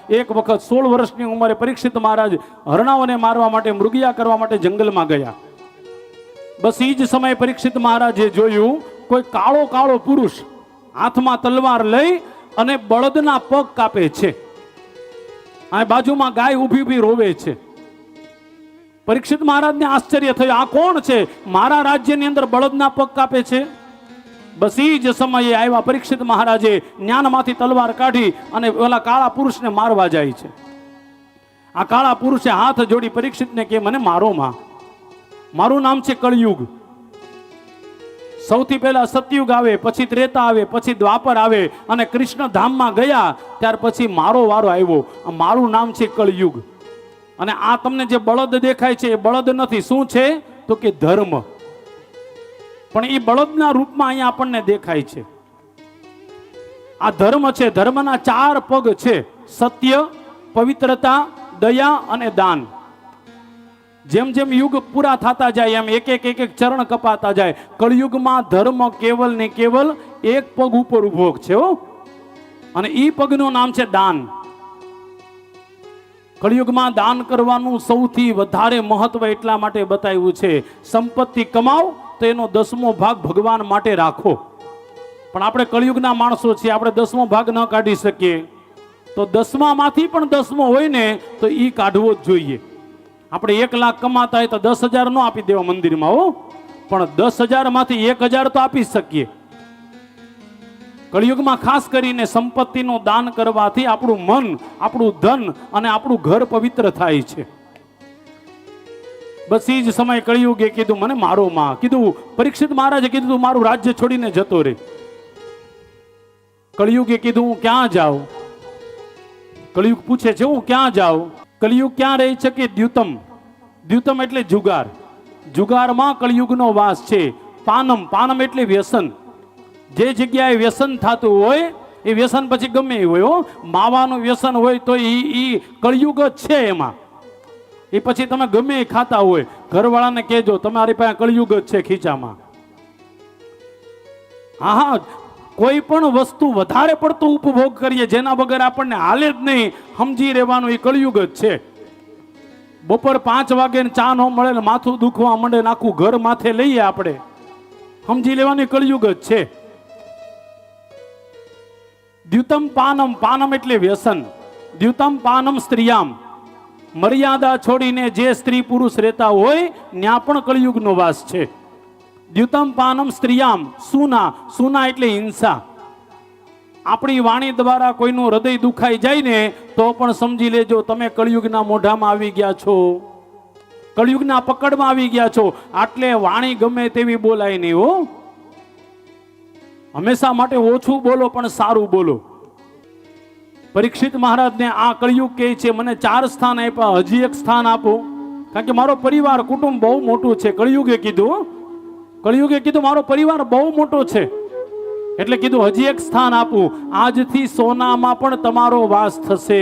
એક વખત 16 વર્ષની ઉંમરે પરીક્ષિત મહારાજ હરણાઓને મારવા માટે, મૃગયા કરવા માટે જંગલમાં ગયા. બસ એ જ સમયે પરીક્ષિત મહારાજે જોયું કોઈ કાળો કાળો પુરુષ હાથમાં તલવાર લઈ અને બળદના પગ કાપે છે. આ બાજુમાં ગાય ઊભી ઊભી રોવે છે. પરીક્ષિત મહારાજને આશ્ચર્ય થયું, આ કોણ છે? મારા રાજ્યની અંદર બળદના પગ કાપે છે. બસ એ જ સમયે આવ્યા પરીક્ષિત મહારાજે જ્ઞાનમાંથી તલવાર કાઢી અને ઓલા કાળા પુરુષને મારવા જાય છે. આ કાળા પુરુષે હાથ જોડી પરીક્ષિતને કે મને મારો માં, મારું નામ છે કળયુગ. સૌથી પહેલા સતયુગ આવે, પછી ત્રેતા આવે, પછી દ્વાપર આવે અને કૃષ્ણ ધામમાં ગયા ત્યાર પછી મારો વારો આવ્યો. મારું નામ છે કળયુગ. અને આ તમને જે બળદ દેખાય છે એ બળદ નથી. શું છે? તો કે ધર્મ. પણ એ બળદના રૂપમાં અહીંયા આપણને દેખાય છે. આ ધર્મ છે. ધર્મના 4 પગ છે: સત્ય, પવિત્રતા, દયા અને દાન. જેમ જેમ યુગ પૂરા થતા જાય એમ એક એક ચરણ કપાતા જાય. કળયુગમાં ધર્મ કેવલ ને કેવલ એક પગ ઉપર ઉભો છે હો, અને એ પગનું નામ છે દાન. કળયુગમાં દાન કરવાનું સૌથી વધારે મહત્વ એટલા માટે બતાવ્યું છે, સંપત્તિ કમાવ તો એનો 10મો ભાગ ભગવાન માટે રાખો. પણ આપણે કળયુગના માણસો છીએ, આપણે 10મો ભાગ ન કાઢી શકીએ. તો 10માંથી પણ 10મો હોય ને તો એ કાઢવો જ જોઈએ. આપણે 1 લાખ કમાતા હોય તો 10,000 નો આપી દેવા મંદિરમાં હો, પણ 10,000 માંથી 1,000 તો આપી શકીએ. કળિયુગમાં ખાસ કરીને સંપત્તિનું દાન કરવાથી આપણું મન, આપણું ધન અને આપણું ઘર પવિત્ર થાય છે. બસ એ જ સમય કળિયુગે કીધું મને મારો માં. કીધું પરીક્ષિત મહારાજે કીધું તું મારું રાજ્ય છોડીને જતો રે. કળિયુગે કીધું હું ક્યાં જાઉં? કળિયુગ પૂછે છે હું ક્યાં જાઉં? કળિયુગ ક્યાં રહે છે? કે દ્યુતમ. દ્યુતમ એટલે જુગાર. જુગારમાં કળિયુગનો વાસ છે. પાનમ. પાનમ એટલે વ્યસન. જે જગ્યાએ વ્યસન થતું હોય એ વ્યસન પછી ગમે એ હોય હો. માવાનું વ્યસન હોય તો એ કળિયુગ જ છે. એમાં એ પછી તમે ગમે એ ખાતા હોય, ઘરવાળાને કહેજો તમારી પાસે કળિયુગ જ છે ખીચામાં. હા, કોઈ પણ વસ્તુ વધારે પડતો ઉપભોગ કરીએ જેના વગર આપણને હાલે જ નહીં, સમજી રહેવાનું એ કળિયુગ જ છે. બપોર 5 વાગે ચા ન મળે ને માથું દુખવા માંડે, નાખું ઘર માથે લઈએ આપણે, સમજી લેવાનું કળિયુગ જ છે. દ્યુતમ પાનમ. પાનમ એટલે વ્યસન. દ્યુતમ પાનમ સ્ત્રીયામ. મર્યાદા છોડીને જે સ્ત્રી પુરુષ રહેતા હોય ત્યાં પણ કળિયુગનો વાસ છે. દ્યુતમ પાનમ સ્ત્રીયામ. સુના. સુના એટલે હિંસા. આપણી વાણી દ્વારા કોઈનું હૃદય દુખાઈ જાય ને તો પણ સમજી લેજો તમે કળિયુગના મોઢામાં આવી ગયા છો, કળિયુગના પકડમાં આવી ગયા છો. આટલે વાણી ગમે તેવી બોલાય નહીં હો. હંમેશા માટે ઓછું બોલો પણ સારું બોલો. પરીક્ષિત મહારાજને આ કળિયુગ કહે છે મને 4 સ્થાન આપ્યા, હજી 1 સ્થાન આપો, કારણ કે મારો પરિવાર કુટુંબ બહુ મોટું છે. કળિયુગે કીધું, કળિયુગે કીધું મારો પરિવાર બહુ મોટો છે, એટલે કીધું હજી 1 સ્થાન આપું. આજથી સોનામાં પણ તમારો વાસ થશે.